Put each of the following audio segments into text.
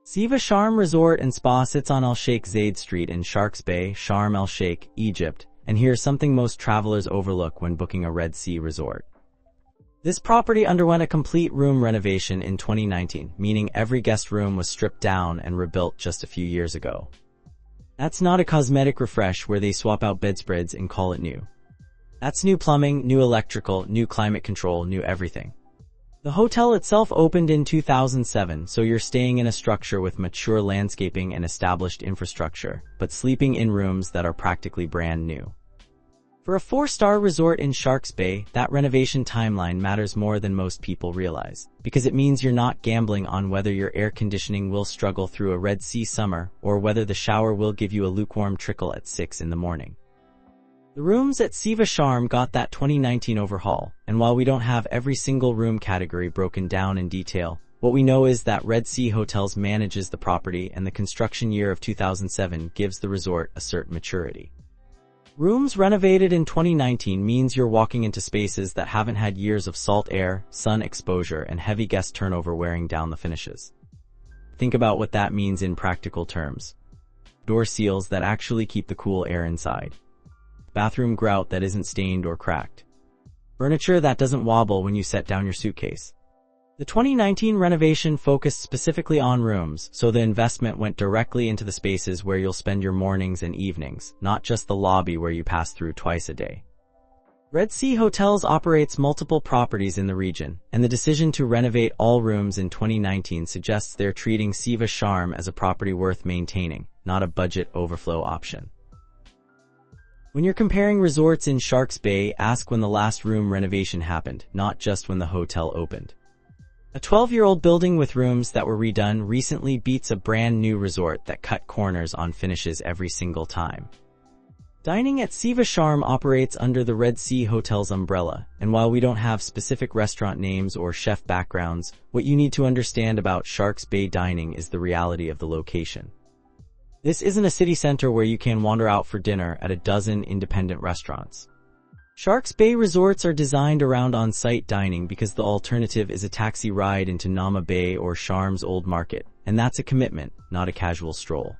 Siva Sharm Resort and Spa sits on Sheikh Zayed Street in Shark's Bay, Sharm El Sheikh, Egypt, and here's something most travelers overlook when booking a Red Sea resort. This property underwent a complete room renovation in 2019, meaning every guest room was stripped down and rebuilt just a few years ago. That's not a cosmetic refresh where they swap out bedspreads and call it new. That's new plumbing, new electrical, new climate control, new everything. The hotel itself opened in 2007, so you're staying in a structure with mature landscaping and established infrastructure, but sleeping in rooms that are practically brand new. For a 4-star resort in Shark's Bay, that renovation timeline matters more than most people realize, because it means you're not gambling on whether your air conditioning will struggle through a Red Sea summer or whether the shower will give you a lukewarm trickle at 6 in the morning. The rooms at Siva Sharm got that 2019 overhaul, and while we don't have every single room category broken down in detail, what we know is that Red Sea Hotels manages the property and the construction year of 2007 gives the resort a certain maturity. Rooms renovated in 2019 means you're walking into spaces that haven't had years of salt air, sun exposure, and heavy guest turnover wearing down the finishes. Think about what that means in practical terms. Door seals that actually keep the cool air inside. Bathroom grout that isn't stained or cracked. Furniture that doesn't wobble when you set down your suitcase. The 2019 renovation focused specifically on rooms, so the investment went directly into the spaces where you'll spend your mornings and evenings, not just the lobby where you pass through twice a day. Red Sea Hotels operates multiple properties in the region, and the decision to renovate all rooms in 2019 suggests they're treating Siva Sharm as a property worth maintaining, not a budget overflow option. When you're comparing resorts in Shark's Bay, ask when the last room renovation happened, not just when the hotel opened. A 12-year-old building with rooms that were redone recently beats a brand new resort that cut corners on finishes every single time. Dining at Siva Sharm operates under the Red Sea Hotels umbrella, and while we don't have specific restaurant names or chef backgrounds, what you need to understand about Shark's Bay dining is the reality of the location. This isn't a city center where you can wander out for dinner at a dozen independent restaurants. Shark's Bay resorts are designed around on-site dining because the alternative is a taxi ride into Nama Bay or Sharm's Old Market, and that's a commitment, not a casual stroll.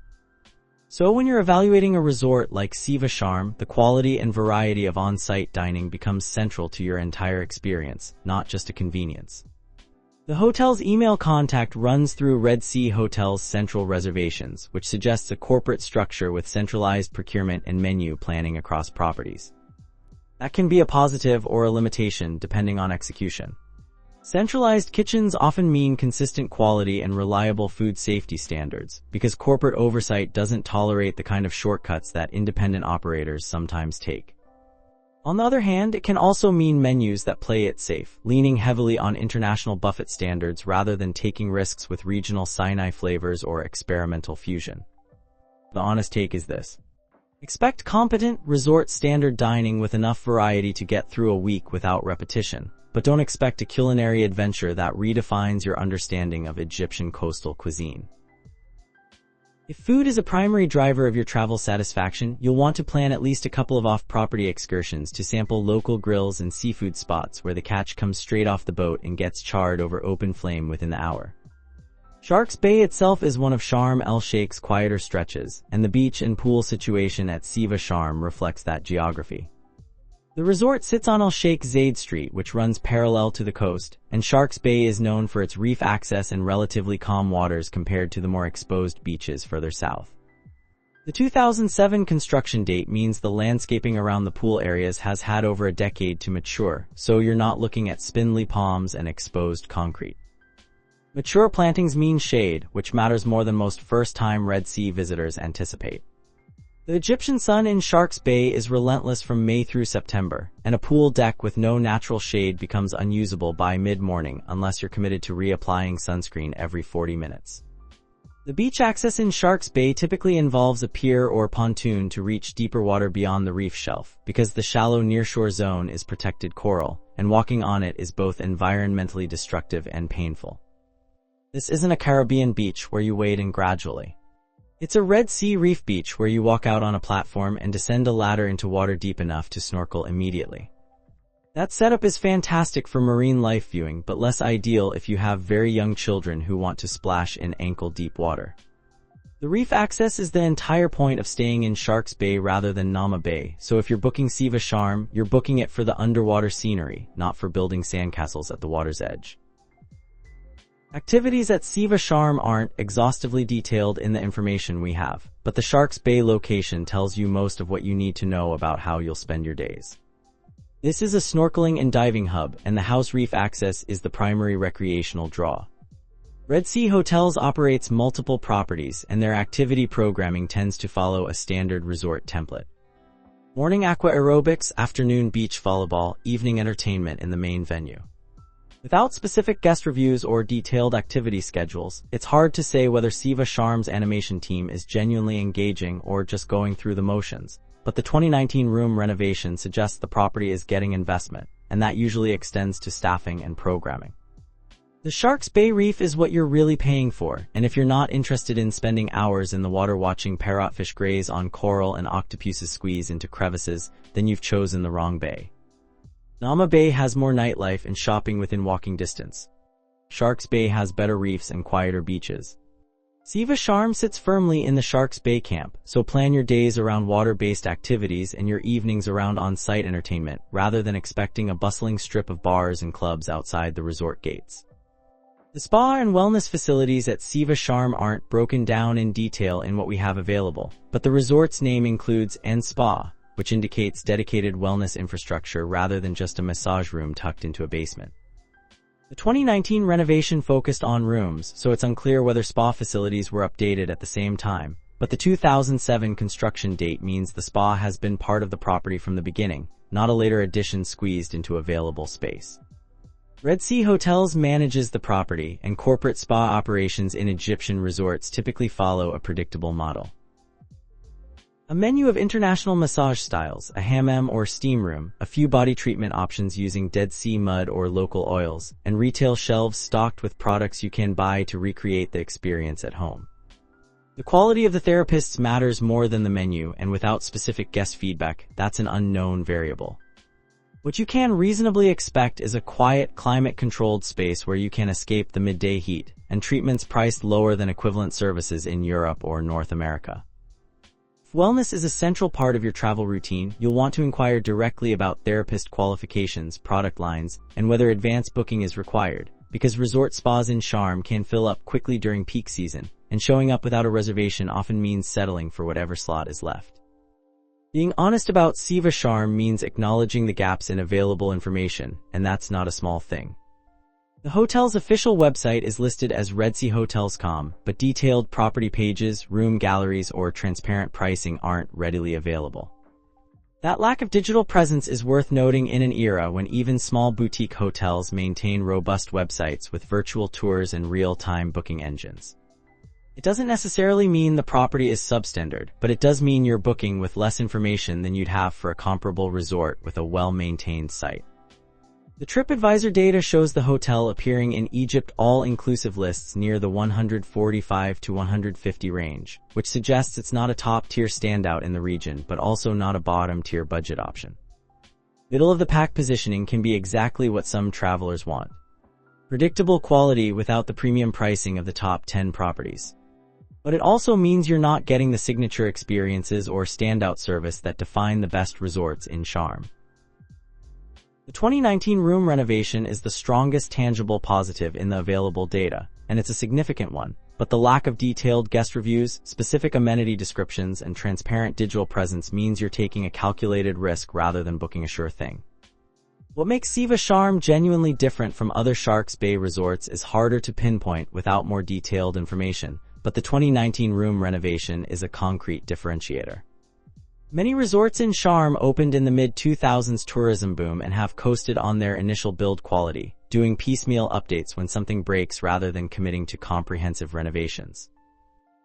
So when you're evaluating a resort like Siva Sharm, the quality and variety of on-site dining becomes central to your entire experience, not just a convenience. The hotel's email contact runs through Red Sea Hotels' central reservations, which suggests a corporate structure with centralized procurement and menu planning across properties. That can be a positive or a limitation depending on execution. Centralized kitchens often mean consistent quality and reliable food safety standards, because corporate oversight doesn't tolerate the kind of shortcuts that independent operators sometimes take. On the other hand, it can also mean menus that play it safe, leaning heavily on international buffet standards rather than taking risks with regional Sinai flavors or experimental fusion. The honest take is this. Expect competent, resort-standard dining with enough variety to get through a week without repetition, but don't expect a culinary adventure that redefines your understanding of Egyptian coastal cuisine. If food is a primary driver of your travel satisfaction, you'll want to plan at least a couple of off-property excursions to sample local grills and seafood spots where the catch comes straight off the boat and gets charred over open flame within the hour. Shark's Bay itself is one of Sharm El Sheikh's quieter stretches, and the beach and pool situation at Siva Sharm reflects that geography. The resort sits on Sheikh Zayed Street, which runs parallel to the coast, and Shark's Bay is known for its reef access and relatively calm waters compared to the more exposed beaches further south. The 2007 construction date means the landscaping around the pool areas has had over a decade to mature, so you're not looking at spindly palms and exposed concrete. Mature plantings mean shade, which matters more than most first-time Red Sea visitors anticipate. The Egyptian sun in Shark's Bay is relentless from May through September, and a pool deck with no natural shade becomes unusable by mid-morning unless you're committed to reapplying sunscreen every 40 minutes. The beach access in Shark's Bay typically involves a pier or pontoon to reach deeper water beyond the reef shelf, because the shallow nearshore zone is protected coral, and walking on it is both environmentally destructive and painful. This isn't a Caribbean beach where you wade in gradually. It's a Red Sea reef beach where you walk out on a platform and descend a ladder into water deep enough to snorkel immediately. That setup is fantastic for marine life viewing, but less ideal if you have very young children who want to splash in ankle-deep water. The reef access is the entire point of staying in Sharks Bay rather than Nama Bay, so if you're booking Siva Sharm, you're booking it for the underwater scenery, not for building sandcastles at the water's edge. Activities at Siva Sharm aren't exhaustively detailed in the information we have, but the Sharks Bay location tells you most of what you need to know about how you'll spend your days. This is a snorkeling and diving hub, and the house reef access is the primary recreational draw. Red Sea Hotels operates multiple properties, and their activity programming tends to follow a standard resort template. Morning aqua aerobics, afternoon beach volleyball, evening entertainment in the main venue. Without specific guest reviews or detailed activity schedules, it's hard to say whether Siva Sharm's animation team is genuinely engaging or just going through the motions, but the 2019 room renovation suggests the property is getting investment, and that usually extends to staffing and programming. The Sharks Bay Reef is what you're really paying for, and if you're not interested in spending hours in the water watching parrotfish graze on coral and octopuses squeeze into crevices, then you've chosen the wrong bay. Nama Bay has more nightlife and shopping within walking distance. Sharks Bay has better reefs and quieter beaches. Siva Sharm sits firmly in the Sharks Bay camp, so plan your days around water-based activities and your evenings around on-site entertainment, rather than expecting a bustling strip of bars and clubs outside the resort gates. The spa and wellness facilities at Siva Sharm aren't broken down in detail in what we have available, but the resort's name includes "and spa," which indicates dedicated wellness infrastructure rather than just a massage room tucked into a basement. The 2019 renovation focused on rooms, so it's unclear whether spa facilities were updated at the same time, but the 2007 construction date means the spa has been part of the property from the beginning, not a later addition squeezed into available space. Red Sea Hotels manages the property, and corporate spa operations in Egyptian resorts typically follow a predictable model. A menu of international massage styles, a hammam or steam room, a few body treatment options using Dead Sea mud or local oils, and retail shelves stocked with products you can buy to recreate the experience at home. The quality of the therapists matters more than the menu, and without specific guest feedback, that's an unknown variable. What you can reasonably expect is a quiet, climate-controlled space where you can escape the midday heat, and treatments priced lower than equivalent services in Europe or North America. If wellness is a central part of your travel routine, you'll want to inquire directly about therapist qualifications, product lines, and whether advance booking is required, because resort spas in Sharm can fill up quickly during peak season, and showing up without a reservation often means settling for whatever slot is left. Being honest about Siva Sharm means acknowledging the gaps in available information, and that's not a small thing. The hotel's official website is listed as redseahotels.com, but detailed property pages, room galleries, or transparent pricing aren't readily available. That lack of digital presence is worth noting in an era when even small boutique hotels maintain robust websites with virtual tours and real-time booking engines. It doesn't necessarily mean the property is substandard, but it does mean you're booking with less information than you'd have for a comparable resort with a well-maintained site. The TripAdvisor data shows the hotel appearing in Egypt all-inclusive lists near the 145 to 150 range, which suggests it's not a top-tier standout in the region, but also not a bottom-tier budget option. Middle-of-the-pack positioning can be exactly what some travelers want. Predictable quality without the premium pricing of the top 10 properties. But it also means you're not getting the signature experiences or standout service that define the best resorts in Sharm. The 2019 room renovation is the strongest tangible positive in the available data, and it's a significant one, but the lack of detailed guest reviews, specific amenity descriptions, and transparent digital presence means you're taking a calculated risk rather than booking a sure thing. What makes Siva Sharm genuinely different from other Sharks Bay resorts is harder to pinpoint without more detailed information, but the 2019 room renovation is a concrete differentiator. Many resorts in Sharm opened in the mid-2000s tourism boom and have coasted on their initial build quality, doing piecemeal updates when something breaks rather than committing to comprehensive renovations.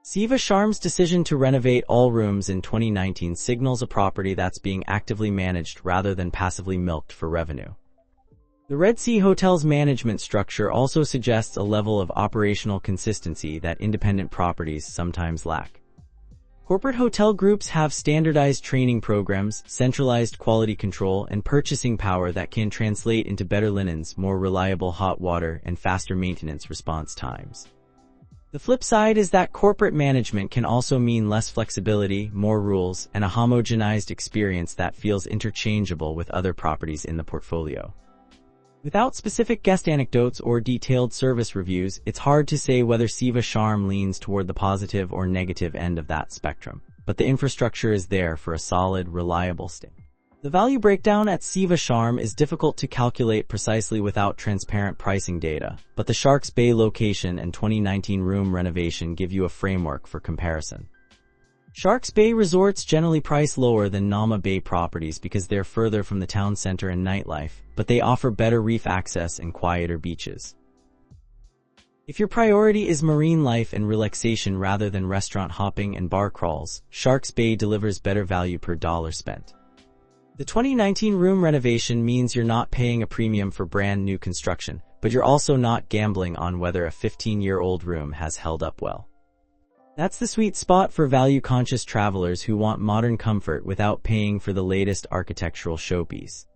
Siva Sharm's decision to renovate all rooms in 2019 signals a property that's being actively managed rather than passively milked for revenue. The Red Sea Hotel's management structure also suggests a level of operational consistency that independent properties sometimes lack. Corporate hotel groups have standardized training programs, centralized quality control, and purchasing power that can translate into better linens, more reliable hot water, and faster maintenance response times. The flip side is that corporate management can also mean less flexibility, more rules, and a homogenized experience that feels interchangeable with other properties in the portfolio. Without specific guest anecdotes or detailed service reviews, it's hard to say whether Siva Sharm leans toward the positive or negative end of that spectrum, but the infrastructure is there for a solid, reliable stay. The value breakdown at Siva Sharm is difficult to calculate precisely without transparent pricing data, but the Sharks Bay location and 2019 room renovation give you a framework for comparison. Sharks Bay resorts generally price lower than Nama Bay properties because they're further from the town center and nightlife, but they offer better reef access and quieter beaches. If your priority is marine life and relaxation rather than restaurant hopping and bar crawls, Sharks Bay delivers better value per dollar spent. The 2019 room renovation means you're not paying a premium for brand new construction, but you're also not gambling on whether a 15-year-old room has held up well. That's the sweet spot for value-conscious travelers who want modern comfort without paying for the latest architectural showpiece.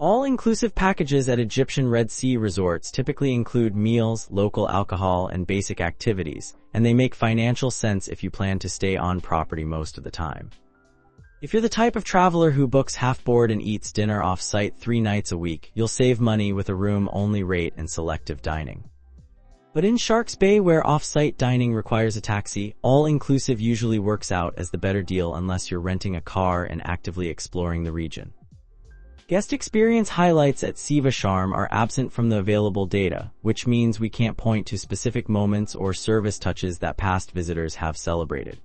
All-inclusive packages at Egyptian Red Sea resorts typically include meals, local alcohol, and basic activities, and they make financial sense if you plan to stay on property most of the time. If you're the type of traveler who books half-board and eats dinner off-site 3 nights a week, you'll save money with a room-only rate and selective dining. But in Sharks Bay, where off-site dining requires a taxi, all-inclusive usually works out as the better deal unless you're renting a car and actively exploring the region. Guest experience highlights at Siva Sharm are absent from the available data, which means we can't point to specific moments or service touches that past visitors have celebrated.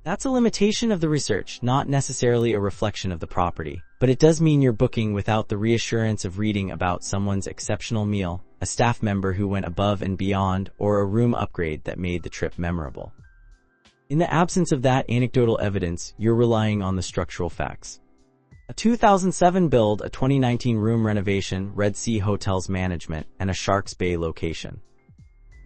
That's a limitation of the research, not necessarily a reflection of the property, but it does mean you're booking without the reassurance of reading about someone's exceptional meal, a staff member who went above and beyond, or a room upgrade that made the trip memorable. In the absence of that anecdotal evidence, you're relying on the structural facts. A 2007 build, a 2019 room renovation, Red Sea Hotels management, and a Sharks Bay location.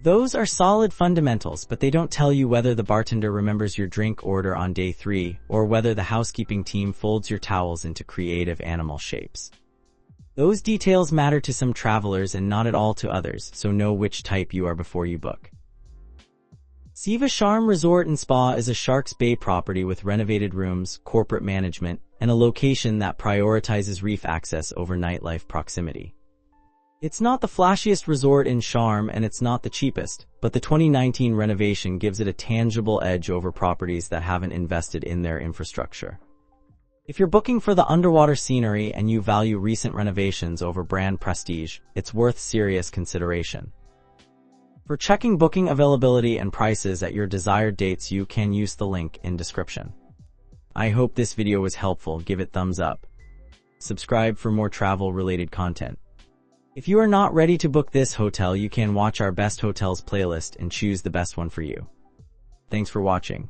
Those are solid fundamentals, but they don't tell you whether the bartender remembers your drink order on day 3, or whether the housekeeping team folds your towels into creative animal shapes. Those details matter to some travelers and not at all to others, so know which type you are before you book. Siva Sharm Resort and Spa is a Sharks Bay property with renovated rooms, corporate management, and a location that prioritizes reef access over nightlife proximity. It's not the flashiest resort in Sharm and it's not the cheapest, but the 2019 renovation gives it a tangible edge over properties that haven't invested in their infrastructure. If you're booking for the underwater scenery and you value recent renovations over brand prestige, it's worth serious consideration. For checking booking availability and prices at your desired dates, you can use the link in description. I hope this video was helpful. Give it thumbs up. Subscribe for more travel-related content. If you are not ready to book this hotel, you can watch our best hotels playlist and choose the best one for you. Thanks for watching.